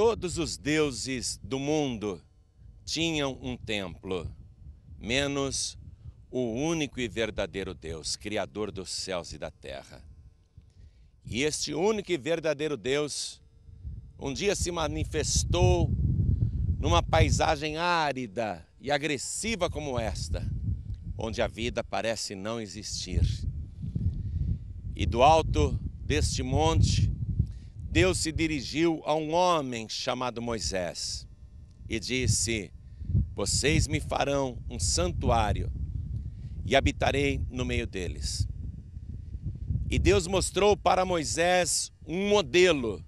Todos os deuses do mundo tinham um templo, menos o único e verdadeiro Deus, Criador dos céus e da terra. E este único e verdadeiro Deus um dia se manifestou numa paisagem árida e agressiva como esta, onde a vida parece não existir. E do alto deste monte, Deus se dirigiu a um homem chamado Moisés e disse: vocês me farão um santuário e habitarei no meio deles. E Deus mostrou para Moisés um modelo,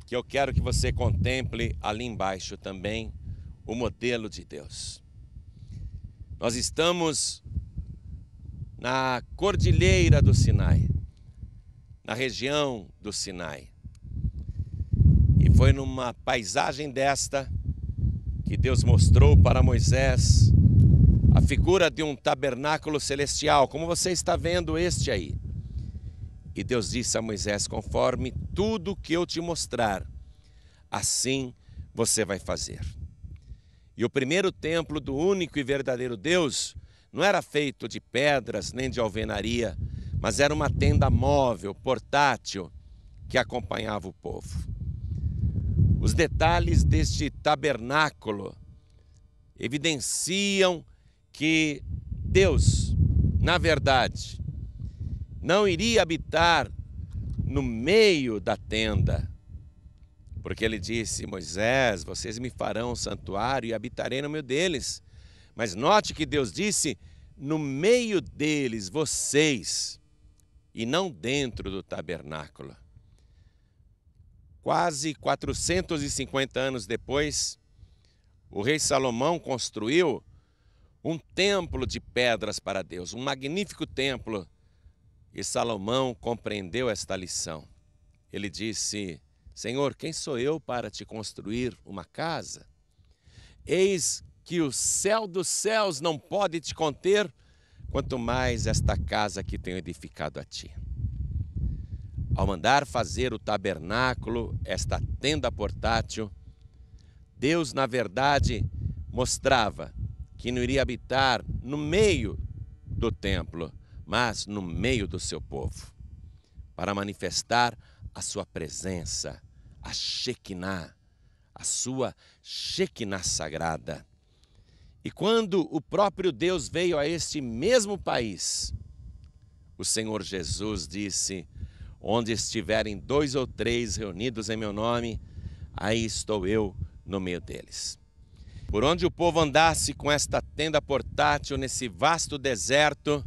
que eu quero que você contemple ali embaixo também, o modelo de Deus. Nós estamos na cordilheira do Sinai, na região do Sinai. E foi numa paisagem desta que Deus mostrou para Moisés a figura de um tabernáculo celestial, como você está vendo este aí. E Deus disse a Moisés: conforme tudo que eu te mostrar, assim você vai fazer. E o primeiro templo do único e verdadeiro Deus não era feito de pedras nem de alvenaria, mas era uma tenda móvel, portátil, que acompanhava o povo. Os detalhes deste tabernáculo evidenciam que Deus, na verdade, não iria habitar no meio da tenda, porque ele disse: Moisés, vocês me farão um santuário e habitarei no meio deles. Mas note que Deus disse: no meio deles, vocês, e não dentro do tabernáculo. Quase 450 anos depois, o rei Salomão construiu um templo de pedras para Deus, um magnífico templo. E Salomão compreendeu esta lição. Ele disse: Senhor, quem sou eu para te construir uma casa? Eis que o céu dos céus não pode te conter, quanto mais esta casa que tenho edificado a ti. Ao mandar fazer o tabernáculo, esta tenda portátil, Deus, na verdade, mostrava que não iria habitar no meio do templo, mas no meio do seu povo, para manifestar a sua presença, a Shekinah, a sua Shekinah sagrada. E quando o próprio Deus veio a este mesmo país, o Senhor Jesus disse: onde estiverem 2 ou 3 reunidos em meu nome, aí estou eu no meio deles. Por onde o povo andasse com esta tenda portátil nesse vasto deserto,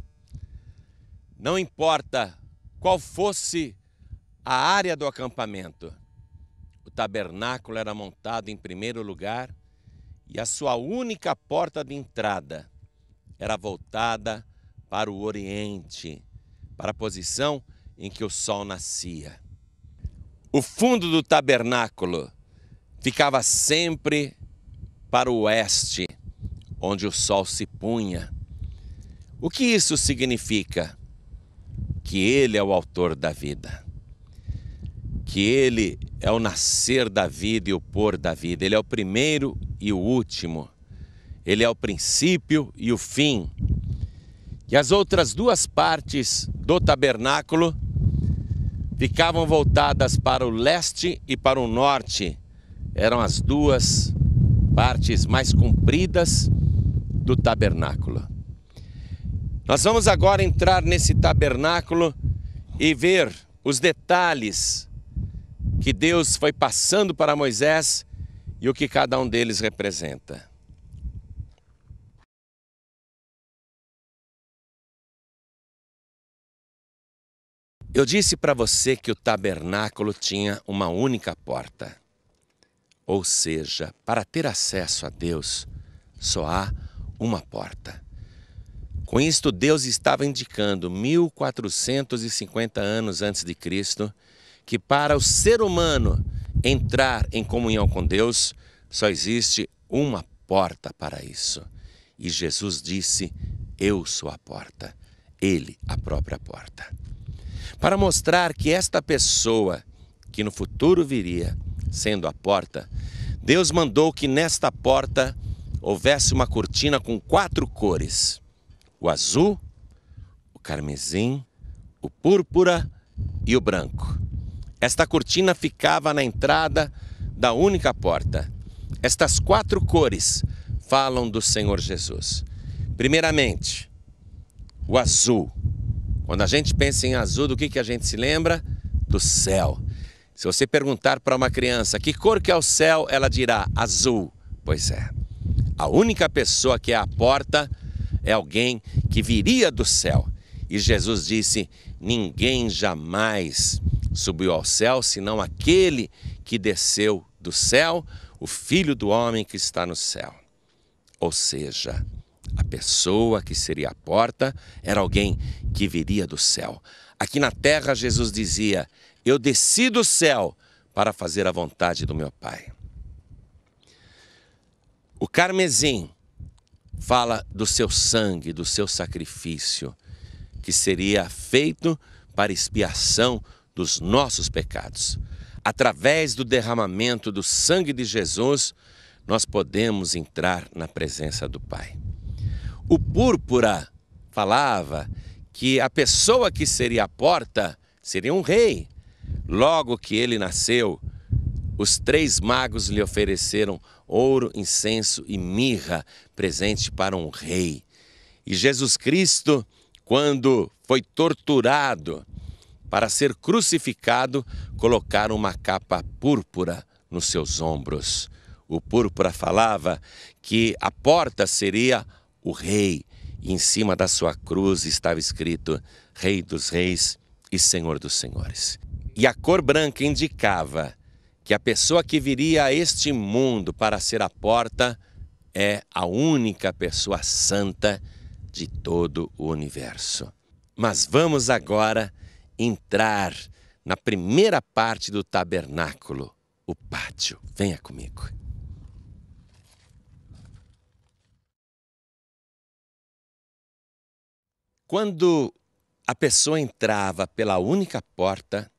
não importa qual fosse a área do acampamento, o tabernáculo era montado em primeiro lugar e a sua única porta de entrada era voltada para o oriente, para a posição em que o sol nascia. O fundo do tabernáculo ficava sempre para o oeste, onde o sol se punha. O que isso significa? Que Ele é o autor da vida, que Ele é o nascer da vida e o pôr da vida. Ele é o primeiro e o último, Ele é o princípio e o fim. E as outras 2 partes do tabernáculo ficavam voltadas para o leste e para o norte. Eram as 2 partes mais compridas do tabernáculo. Nós vamos agora entrar nesse tabernáculo e ver os detalhes que Deus foi passando para Moisés e o que cada um deles representa. Eu disse para você que o tabernáculo tinha uma única porta. Ou seja, para ter acesso a Deus, só há uma porta. Com isto, Deus estava indicando 1450 anos antes de Cristo, que para o ser humano entrar em comunhão com Deus, só existe uma porta para isso. E Jesus disse: eu sou a porta, Ele a própria porta. Para mostrar que esta pessoa, que no futuro viria, sendo a porta, Deus mandou que nesta porta houvesse uma cortina com 4 cores: o azul, o carmesim, o púrpura e o branco. Esta cortina ficava na entrada da única porta. Estas 4 cores falam do Senhor Jesus. Primeiramente, o azul. Quando a gente pensa em azul, do que a gente se lembra? Do céu. Se você perguntar para uma criança que cor que é o céu, ela dirá azul. Pois é. A única pessoa que é a porta é alguém que viria do céu. E Jesus disse: ninguém jamais subiu ao céu, senão aquele que desceu do céu, o Filho do Homem que está no céu. Ou seja, a pessoa que seria a porta era alguém que viria do céu. Aqui na terra, Jesus dizia: eu desci do céu para fazer a vontade do meu Pai. O carmesim fala do seu sangue, do seu sacrifício, que seria feito para expiação dos nossos pecados. Através do derramamento do sangue de Jesus, nós podemos entrar na presença do Pai. O púrpura falava que a pessoa que seria a porta seria um rei. Logo que ele nasceu, os 3 magos lhe ofereceram ouro, incenso e mirra, presente para um rei. E Jesus Cristo, quando foi torturado para ser crucificado, colocaram uma capa púrpura nos seus ombros. O púrpura falava que a porta seria o rei, e em cima da sua cruz estava escrito: Rei dos Reis e Senhor dos Senhores. E a cor branca indicava que a pessoa que viria a este mundo para ser a porta é a única pessoa santa de todo o universo. Mas vamos agora entrar na primeira parte do tabernáculo, o pátio. Venha comigo. Quando a pessoa entrava pela única porta,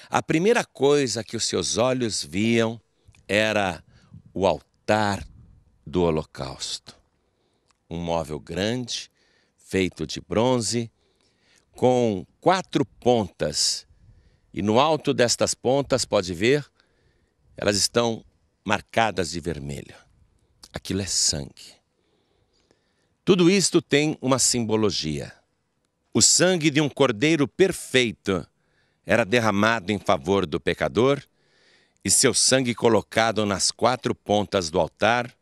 a primeira coisa que os seus olhos viam era o altar do holocausto. Um móvel grande, feito de bronze, com 4 pontas. E no alto destas pontas, pode ver, elas estão marcadas de vermelho. Aquilo é sangue. Tudo isto tem uma simbologia. O sangue de um cordeiro perfeito era derramado em favor do pecador e seu sangue colocado nas 4 pontas do altar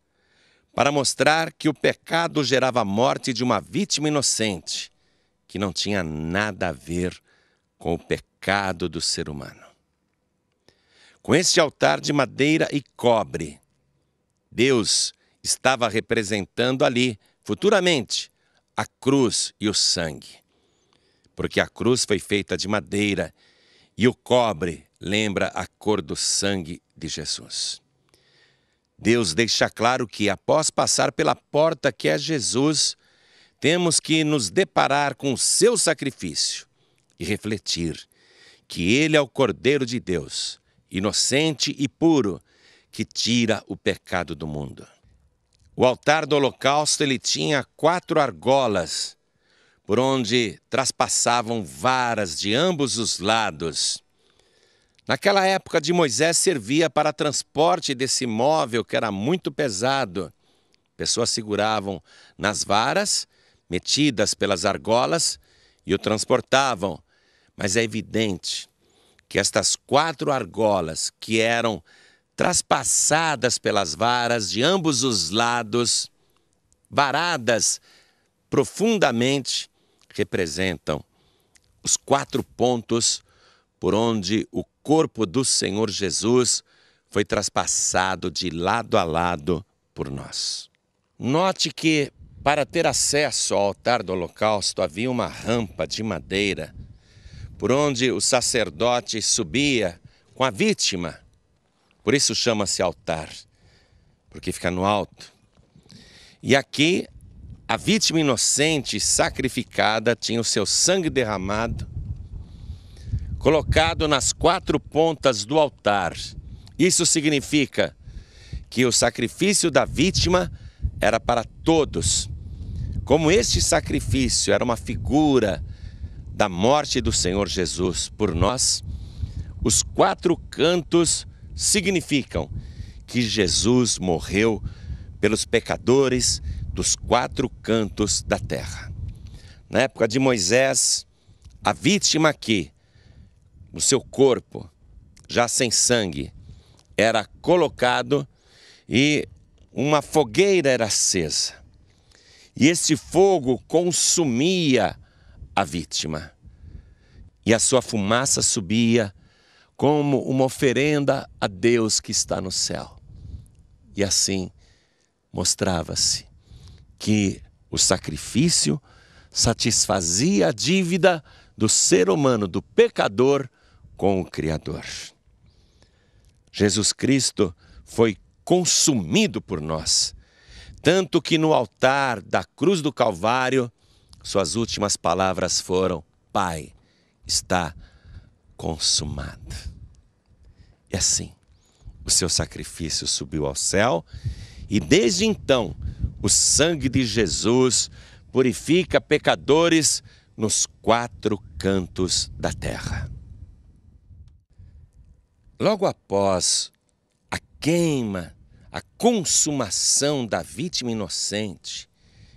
para mostrar que o pecado gerava a morte de uma vítima inocente que não tinha nada a ver com o pecado do ser humano. Com este altar de madeira e cobre, Deus estava representando ali, futuramente, a cruz e o sangue. Porque a cruz foi feita de madeira e o cobre lembra a cor do sangue de Jesus. Deus deixa claro que, após passar pela porta que é Jesus, temos que nos deparar com o seu sacrifício e refletir que Ele é o Cordeiro de Deus, inocente e puro, que tira o pecado do mundo. O altar do holocausto ele tinha 4 argolas, por onde traspassavam varas de ambos os lados. Naquela época de Moisés servia para transporte desse móvel que era muito pesado. Pessoas seguravam nas varas, metidas pelas argolas, e o transportavam. Mas é evidente que estas 4 argolas que eram traspassadas pelas varas de ambos os lados, varadas profundamente, representam os 4 pontos por onde o corpo do Senhor Jesus foi traspassado de lado a lado por nós. Note que, para ter acesso ao altar do holocausto, havia uma rampa de madeira por onde o sacerdote subia com a vítima. Por isso chama-se altar, porque fica no alto. E aqui, a vítima inocente sacrificada tinha o seu sangue derramado, colocado nas 4 pontas do altar. Isso significa que o sacrifício da vítima era para todos. Como este sacrifício era uma figura da morte do Senhor Jesus por nós, os 4 cantos significam que Jesus morreu pelos pecadores dos 4 cantos da terra. Na época de Moisés, a vítima aqui, o seu corpo, já sem sangue, era colocado e uma fogueira era acesa. E esse fogo consumia a vítima. E a sua fumaça subia como uma oferenda a Deus que está no céu. E assim mostrava-se que o sacrifício satisfazia a dívida do ser humano, do pecador, com o Criador. Jesus Cristo foi consumido por nós, tanto que no altar da cruz do Calvário, suas últimas palavras foram: Pai, está consumado. E assim, o seu sacrifício subiu ao céu e desde então o sangue de Jesus purifica pecadores nos 4 cantos da terra. Logo após a queima, a consumação da vítima inocente,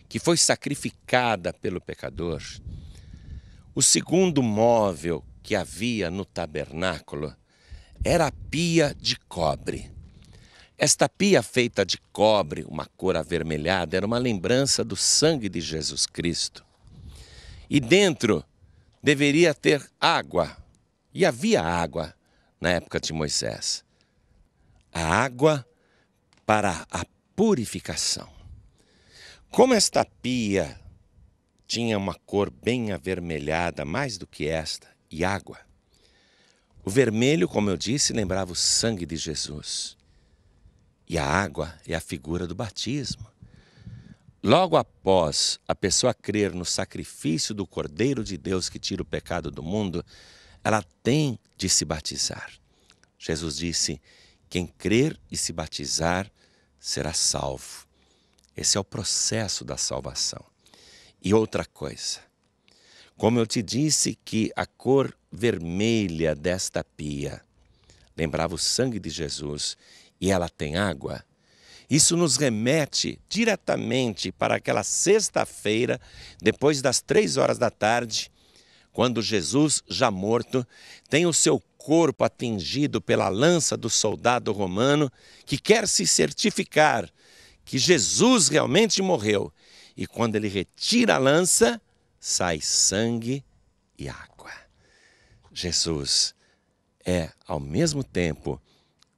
que foi sacrificada pelo pecador, o segundo móvel que havia no tabernáculo era a pia de cobre. Esta pia feita de cobre, uma cor avermelhada, era uma lembrança do sangue de Jesus Cristo. E dentro deveria ter água, e havia água na época de Moisés. A água para a purificação. Como esta pia tinha uma cor bem avermelhada, mais do que esta, e água, o vermelho, como eu disse, lembrava o sangue de Jesus. E a água é a figura do batismo. Logo após a pessoa crer no sacrifício do Cordeiro de Deus que tira o pecado do mundo, ela tem de se batizar. Jesus disse: quem crer e se batizar será salvo. Esse é o processo da salvação. E outra coisa, como eu te disse que a cor vermelha desta pia lembrava o sangue de Jesus e ela tem água, isso nos remete diretamente para aquela sexta-feira, depois das 3 horas da tarde, quando Jesus, já morto, tem o seu corpo atingido pela lança do soldado romano que quer se certificar que Jesus realmente morreu. E quando ele retira a lança, sai sangue e água. Jesus é, ao mesmo tempo,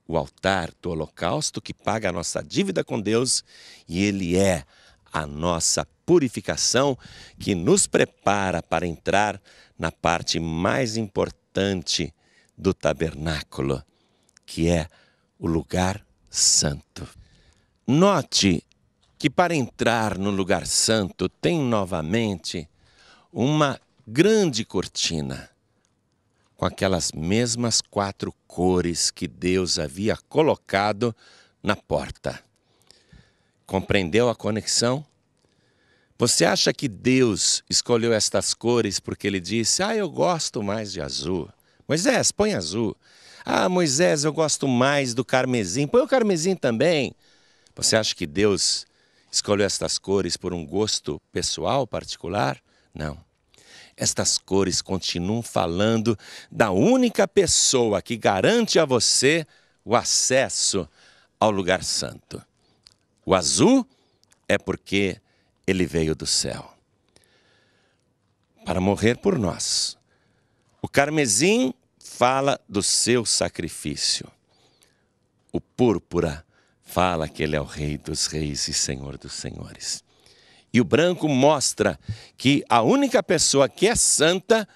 o altar do holocausto que paga a nossa dívida com Deus, e ele é a nossa purificação que nos prepara para entrar na parte mais importante do tabernáculo, que é o lugar santo. Note que para entrar no lugar santo tem novamente uma grande cortina, com aquelas mesmas 4 cores que Deus havia colocado na porta. Compreendeu a conexão? Você acha que Deus escolheu estas cores porque ele disse: eu gosto mais de azul. Moisés, põe azul. Moisés, eu gosto mais do carmesim. Põe o carmesim também. Você acha que Deus escolheu estas cores por um gosto pessoal, particular? Não. Estas cores continuam falando da única pessoa que garante a você o acesso ao lugar santo. O azul é porque ele veio do céu para morrer por nós. O carmesim fala do seu sacrifício. O púrpura fala que ele é o Rei dos Reis e Senhor dos Senhores. E o branco mostra que a única pessoa que é santa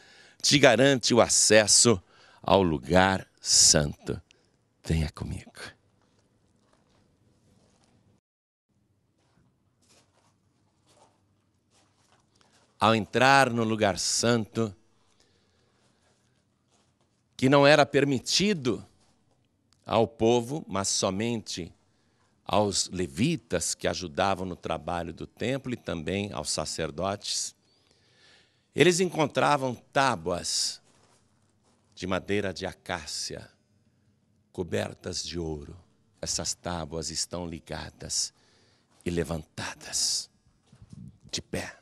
te garante o acesso ao lugar santo. Venha comigo. Ao entrar no lugar santo, que não era permitido ao povo, mas somente aos levitas que ajudavam no trabalho do templo e também aos sacerdotes. Eles encontravam tábuas de madeira de acácia, cobertas de ouro. Essas tábuas estão ligadas e levantadas, de pé.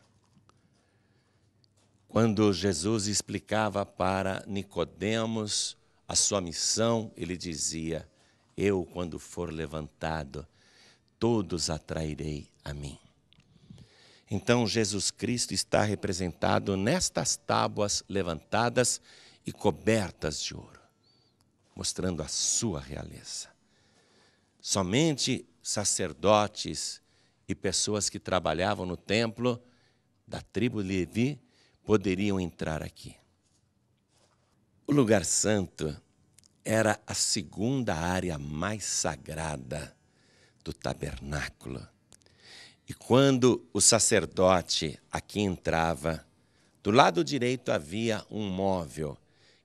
Quando Jesus explicava para Nicodemos a sua missão, ele dizia: eu, quando for levantado, todos atrairei a mim. Então, Jesus Cristo está representado nestas tábuas levantadas e cobertas de ouro, mostrando a sua realeza. Somente sacerdotes e pessoas que trabalhavam no templo da tribo Levi poderiam entrar aqui. O lugar santo era a segunda área mais sagrada do tabernáculo. E quando o sacerdote aqui entrava, do lado direito havia um móvel,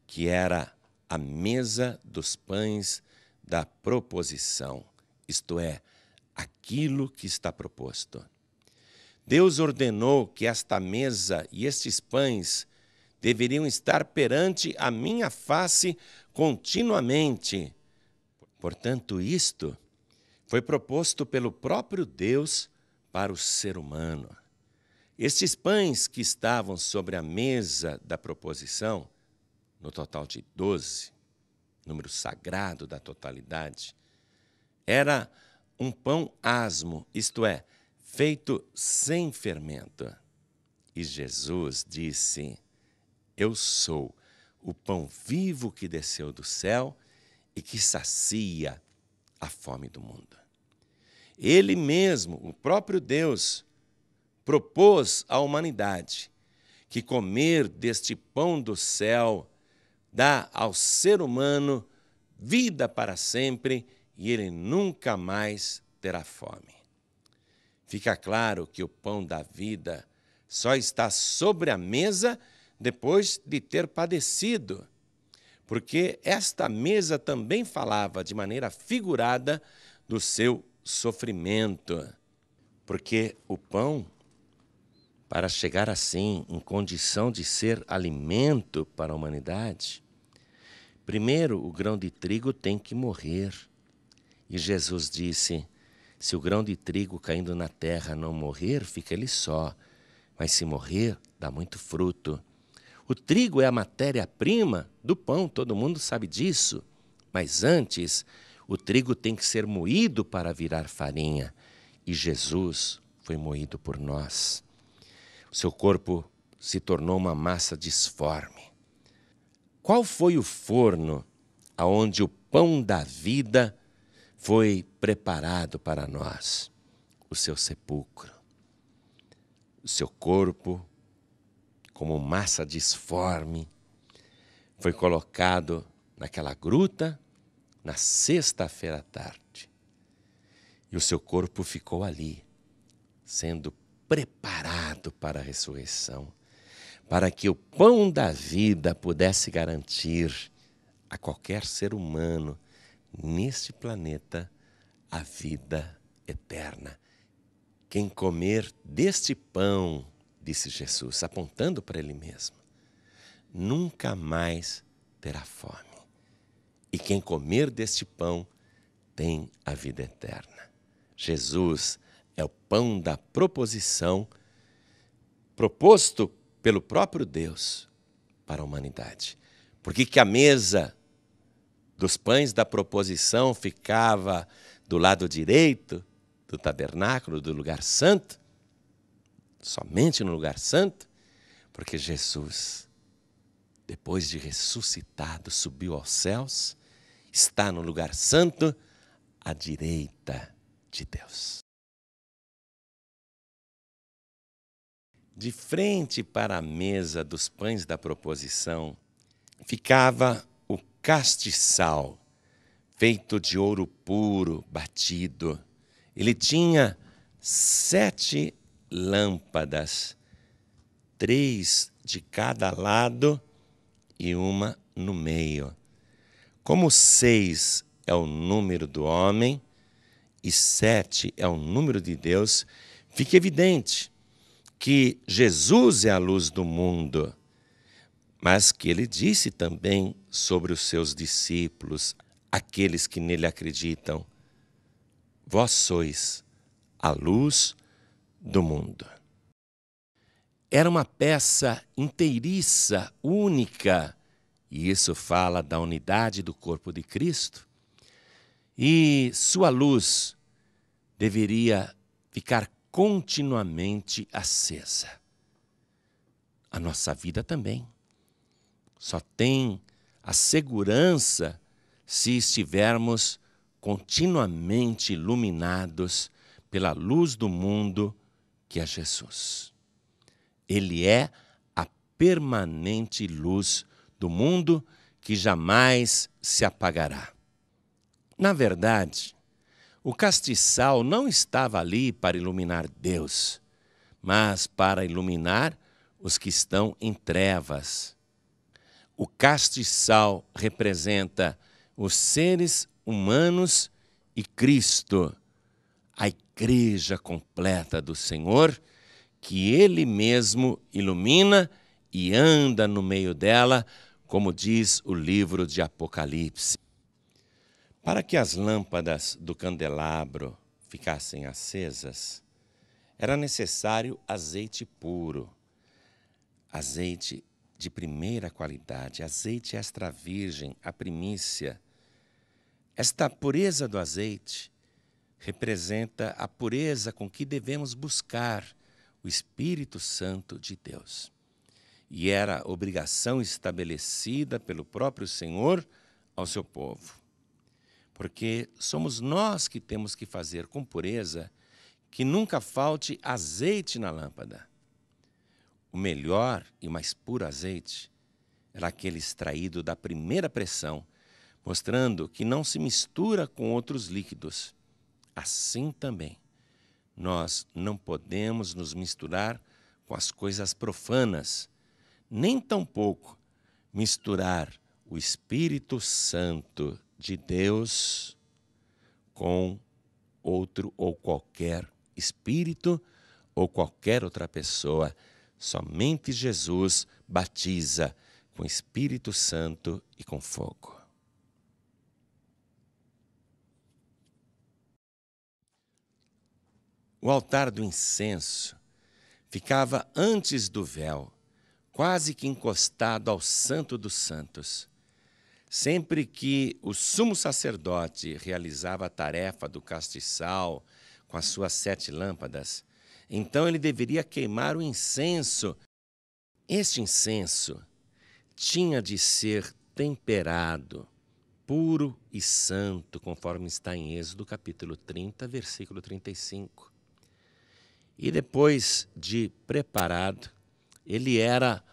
que era a mesa dos pães da proposição, isto é, aquilo que está proposto. Deus ordenou que esta mesa e estes pães deveriam estar perante a minha face continuamente. Portanto, isto foi proposto pelo próprio Deus para o ser humano. Estes pães que estavam sobre a mesa da proposição, no total de 12, número sagrado da totalidade, era um pão asmo, isto é, feito sem fermento. E Jesus disse: eu sou o pão vivo que desceu do céu e que sacia a fome do mundo. Ele mesmo, o próprio Deus, propôs à humanidade que comer deste pão do céu dá ao ser humano vida para sempre e ele nunca mais terá fome. Fica claro que o pão da vida só está sobre a mesa depois de ter padecido, porque esta mesa também falava de maneira figurada do seu sofrimento, porque o pão, para chegar assim em condição de ser alimento para a humanidade, primeiro o grão de trigo tem que morrer. E Jesus disse: se o grão de trigo caindo na terra não morrer, fica ele só, mas se morrer, dá muito fruto. O trigo é a matéria-prima do pão, todo mundo sabe disso. Mas antes, o trigo tem que ser moído para virar farinha. E Jesus foi moído por nós. O seu corpo se tornou uma massa disforme. Qual foi o forno aonde o pão da vida foi preparado para nós? O seu sepulcro. O seu corpo, como massa disforme, foi colocado naquela gruta na sexta-feira à tarde. E o seu corpo ficou ali, sendo preparado para a ressurreição, para que o pão da vida pudesse garantir a qualquer ser humano neste planeta a vida eterna. Quem comer deste pão, disse Jesus, apontando para ele mesmo, nunca mais terá fome. E quem comer deste pão tem a vida eterna. Jesus é o pão da proposição proposto pelo próprio Deus para a humanidade. Porque que a mesa dos pães da proposição ficava do lado direito do tabernáculo, do lugar santo, somente no lugar santo, porque Jesus, depois de ressuscitado, subiu aos céus, está no lugar santo, à direita de Deus. De frente para a mesa dos pães da proposição, ficava o castiçal, feito de ouro puro, batido. Ele tinha 7 lâmpadas, 3 de cada lado e uma no meio. Como 6 é o número do homem e 7 é o número de Deus, fica evidente que Jesus é a luz do mundo, mas que ele disse também sobre os seus discípulos, aqueles que nele acreditam: vós sois a luz do mundo. Era uma peça inteiriça, única, e isso fala da unidade do corpo de Cristo. E sua luz deveria ficar continuamente acesa. A nossa vida também. Só tem a segurança se estivermos continuamente iluminados pela luz do mundo, que é Jesus. Ele é a permanente luz do mundo que jamais se apagará. Na verdade, o castiçal não estava ali para iluminar Deus, mas para iluminar os que estão em trevas. O castiçal representa os seres humanos e Cristo, a igreja completa do Senhor, que Ele mesmo ilumina e anda no meio dela, como diz o livro de Apocalipse. Para que as lâmpadas do candelabro ficassem acesas, era necessário azeite puro, azeite de primeira qualidade, azeite extra virgem, a primícia. Esta pureza do azeite representa a pureza com que devemos buscar o Espírito Santo de Deus. E era obrigação estabelecida pelo próprio Senhor ao seu povo. Porque somos nós que temos que fazer com pureza que nunca falte azeite na lâmpada. O melhor e mais puro azeite era aquele extraído da primeira pressão, mostrando que não se mistura com outros líquidos. Assim também, nós não podemos nos misturar com as coisas profanas, nem tampouco misturar o Espírito Santo de Deus com outro ou qualquer espírito ou qualquer outra pessoa. Somente Jesus batiza com Espírito Santo e com fogo. O altar do incenso ficava antes do véu, quase que encostado ao Santo dos Santos. Sempre que o sumo sacerdote realizava a tarefa do castiçal com as suas 7 lâmpadas, então ele deveria queimar o incenso. Este incenso tinha de ser temperado, puro e santo, conforme está em Êxodo capítulo 30, versículo 35. E depois de preparado, ele era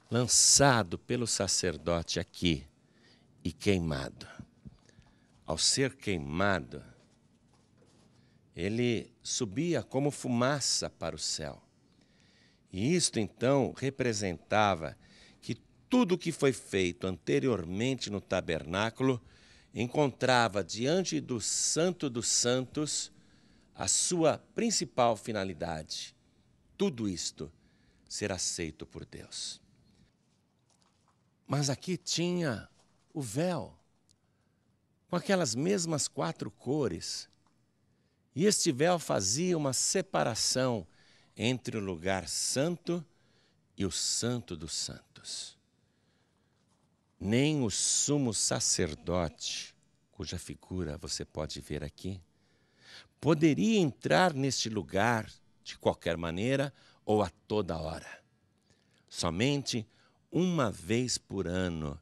lançado pelo sacerdote aqui e queimado. Ao ser queimado, ele subia como fumaça para o céu. E isto então representava que tudo o que foi feito anteriormente no tabernáculo encontrava diante do Santo dos Santos a sua principal finalidade. Tudo isto ser aceito por Deus. Mas aqui tinha o véu, com aquelas mesmas 4 cores. E este véu fazia uma separação entre o lugar santo e o Santo dos Santos. Nem o sumo sacerdote, cuja figura você pode ver aqui, poderia entrar neste lugar de qualquer maneira ou a toda hora. Somente uma vez por ano,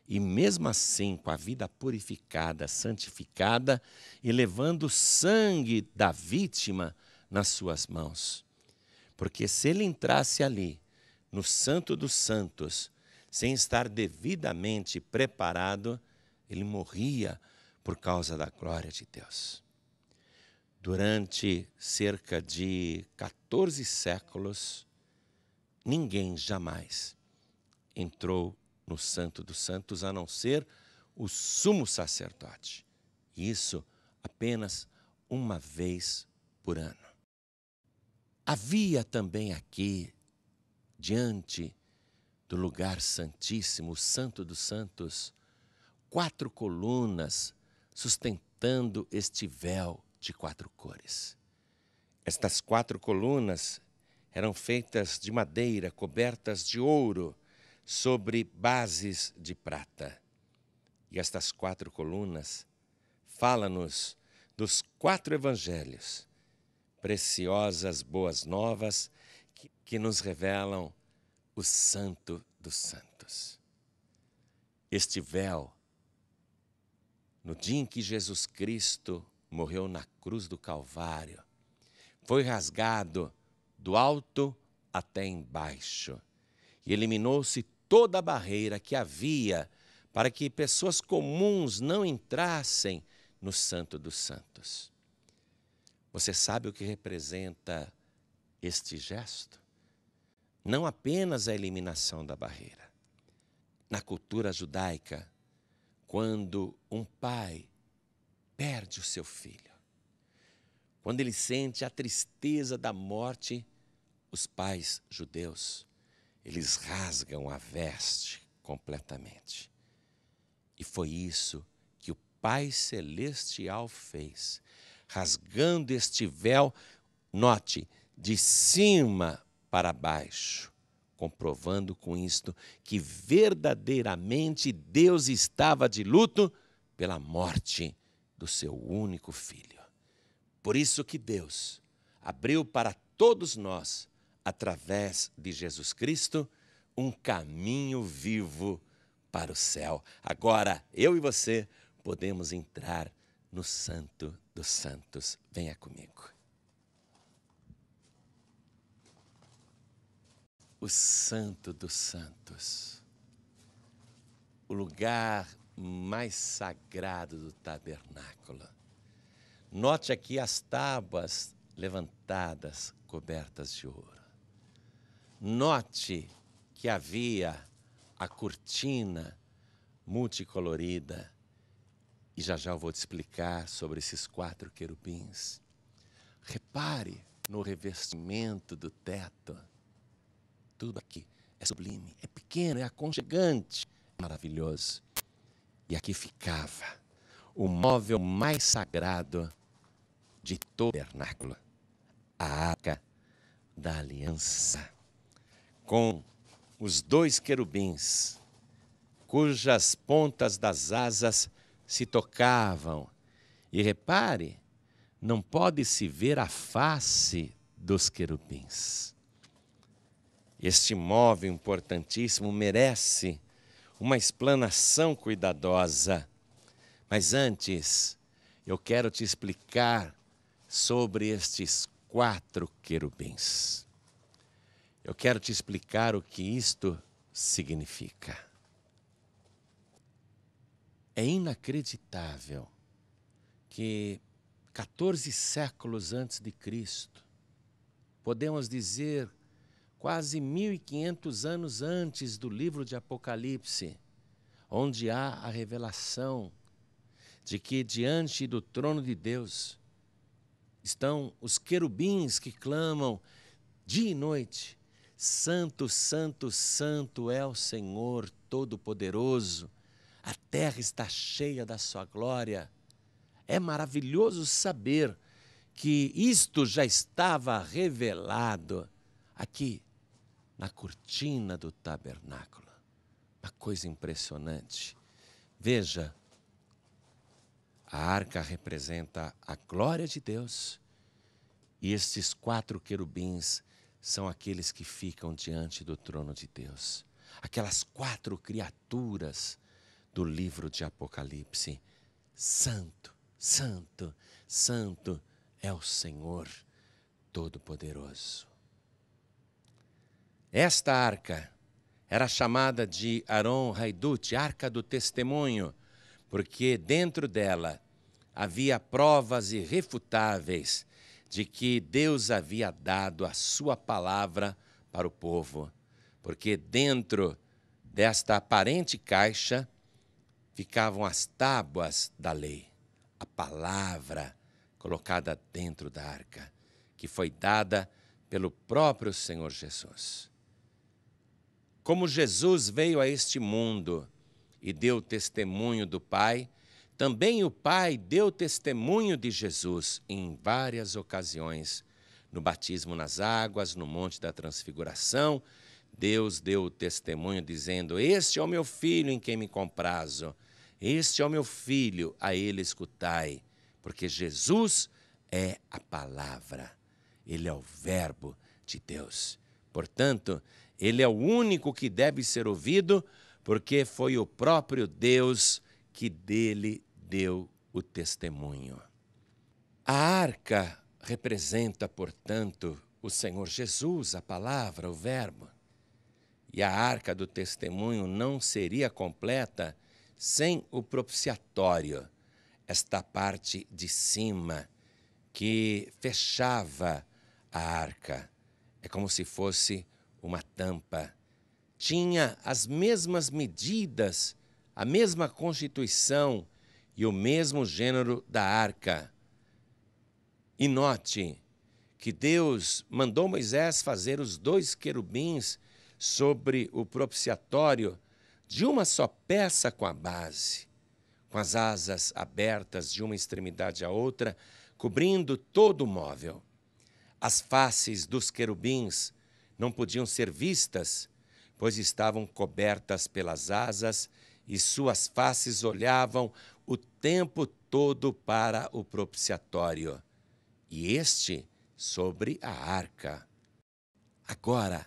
e mesmo assim com a vida purificada, santificada e levando o sangue da vítima nas suas mãos. Porque se ele entrasse ali, no Santo dos Santos, sem estar devidamente preparado, ele morria por causa da glória de Deus. Durante cerca de 14 séculos, ninguém jamais entrou no Santo dos Santos, a não ser o sumo sacerdote. Isso apenas uma vez por ano. Havia também aqui, diante do lugar santíssimo, o Santo dos Santos, 4 colunas sustentando este véu de 4 cores. Estas 4 colunas eram feitas de madeira, cobertas de ouro, sobre bases de prata. E estas 4 colunas falam-nos dos 4 evangelhos, preciosas boas novas que nos revelam o Santo dos Santos. Este véu, no dia em que Jesus Cristo morreu na cruz do Calvário, foi rasgado do alto até embaixo e eliminou-se toda a barreira que havia para que pessoas comuns não entrassem no Santo dos Santos. Você sabe o que representa este gesto? Não apenas a eliminação da barreira. Na cultura judaica, quando um pai perde o seu filho, quando ele sente a tristeza da morte, os pais judeus, eles rasgam a veste completamente. E foi isso que o Pai Celestial fez, rasgando este véu, note, de cima para baixo, comprovando com isto que verdadeiramente Deus estava de luto pela morte do seu único filho. Por isso que Deus abriu para todos nós, através de Jesus Cristo, um caminho vivo para o céu. Agora, eu e você podemos entrar no Santo dos Santos. Venha comigo. O Santo dos Santos, o lugar mais sagrado do tabernáculo. Note aqui as tábuas levantadas, cobertas de ouro. Note que havia a cortina multicolorida. E já eu vou te explicar sobre esses 4 querubins. Repare no revestimento do teto. Tudo aqui é sublime, é pequeno, é aconchegante, é maravilhoso. E aqui ficava o móvel mais sagrado de todo o tabernáculo, a Arca da Aliança, com os 2 querubins, cujas pontas das asas se tocavam. E repare, não pode-se ver a face dos querubins. Este móvel importantíssimo merece uma explanação cuidadosa. Mas antes, eu quero te explicar sobre estes 4 querubins. Eu quero te explicar o que isto significa. É inacreditável que 14 séculos antes de Cristo, podemos dizer quase 1500 anos antes do livro de Apocalipse, onde há a revelação de que diante do trono de Deus estão os querubins que clamam dia e noite: Santo, Santo, Santo é o Senhor Todo-Poderoso, a terra está cheia da sua glória. É maravilhoso saber que isto já estava revelado aqui na cortina do tabernáculo. Uma coisa impressionante. Veja, a arca representa a glória de Deus e estes 4 querubins são aqueles que ficam diante do trono de Deus. Aquelas 4 criaturas do livro de Apocalipse. Santo, Santo, Santo é o Senhor Todo-Poderoso. Esta arca era chamada de Aron Haidut, Arca do Testemunho, porque dentro dela havia provas irrefutáveis de que Deus havia dado a sua palavra para o povo. Porque dentro desta aparente caixa ficavam as tábuas da lei, a palavra colocada dentro da arca, que foi dada pelo próprio Senhor Jesus. Como Jesus veio a este mundo e deu testemunho do Pai, também o Pai deu testemunho de Jesus em várias ocasiões. No batismo nas águas, no Monte da Transfiguração, Deus deu o testemunho dizendo: este é o meu filho em quem me comprazo, este é o meu filho, a ele escutai. Porque Jesus é a palavra, ele é o verbo de Deus. Portanto, ele é o único que deve ser ouvido, porque foi o próprio Deus que dele deu o testemunho. A arca representa, portanto, o Senhor Jesus, a palavra, o verbo. E a arca do testemunho não seria completa sem o propiciatório, esta parte de cima que fechava a arca. É como se fosse uma tampa. Tinha as mesmas medidas, a mesma constituição e o mesmo gênero da arca. E note que Deus mandou Moisés fazer os 2 querubins sobre o propiciatório de uma só peça com a base, com as asas abertas de uma extremidade à outra, cobrindo todo o móvel. As faces dos querubins não podiam ser vistas, pois estavam cobertas pelas asas e suas faces olhavam o tempo todo para o propiciatório, e este sobre a arca. Agora,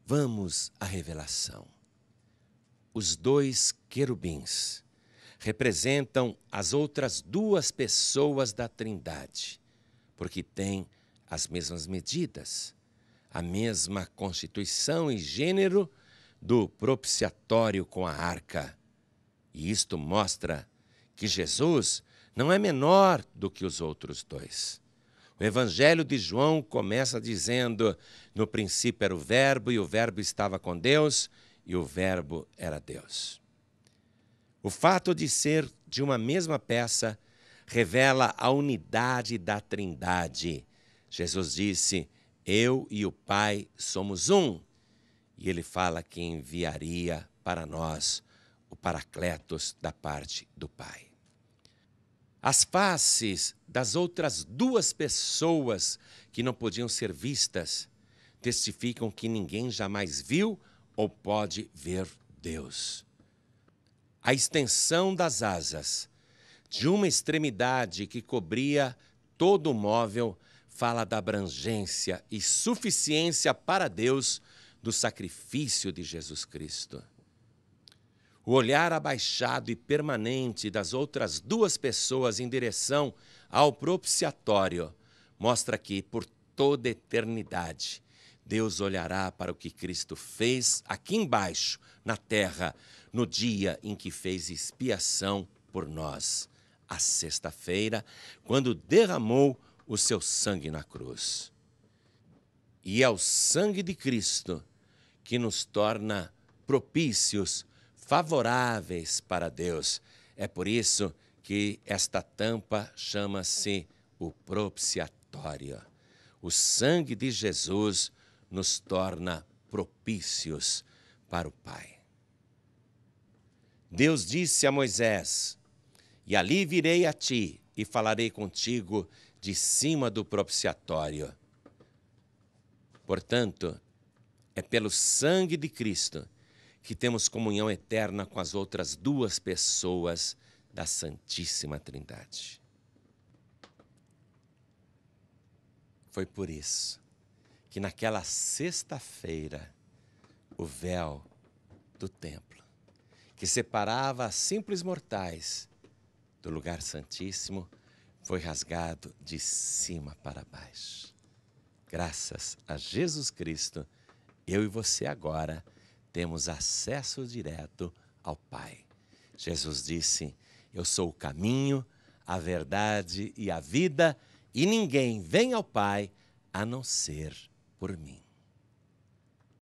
vamos à revelação. Os 2 querubins representam as outras 2 pessoas da Trindade, porque têm as mesmas medidas, a mesma constituição e gênero do propiciatório com a arca. E isto mostra que Jesus não é menor do que os outros 2. O Evangelho de João começa dizendo: no princípio era o Verbo, e o Verbo estava com Deus, e o Verbo era Deus. O fato de ser de uma mesma peça revela a unidade da Trindade. Jesus disse: eu e o Pai somos um. E ele fala que enviaria para nós o Paracletos da parte do Pai. As faces das outras 2 pessoas que não podiam ser vistas testificam que ninguém jamais viu ou pode ver Deus. A extensão das asas de uma extremidade que cobria todo o móvel fala da abrangência e suficiência para Deus do sacrifício de Jesus Cristo. O olhar abaixado e permanente das outras 2 pessoas em direção ao propiciatório mostra que, por toda eternidade, Deus olhará para o que Cristo fez aqui embaixo, na terra, no dia em que fez expiação por nós, a sexta-feira, quando derramou o seu sangue na cruz. E é o sangue de Cristo que nos torna propícios, favoráveis para Deus. É por isso que esta tampa chama-se o propiciatório. O sangue de Jesus nos torna propícios para o Pai. Deus disse a Moisés: e ali virei a ti e falarei contigo de cima do propiciatório. Portanto, é pelo sangue de Cristo que temos comunhão eterna com as outras 2 pessoas da Santíssima Trindade. Foi por isso que naquela sexta-feira o véu do templo, que separava simples mortais do lugar santíssimo, foi rasgado de cima para baixo. Graças a Jesus Cristo, eu e você agora temos acesso direto ao Pai. Jesus disse: eu sou o caminho, a verdade e a vida, e ninguém vem ao Pai a não ser por mim.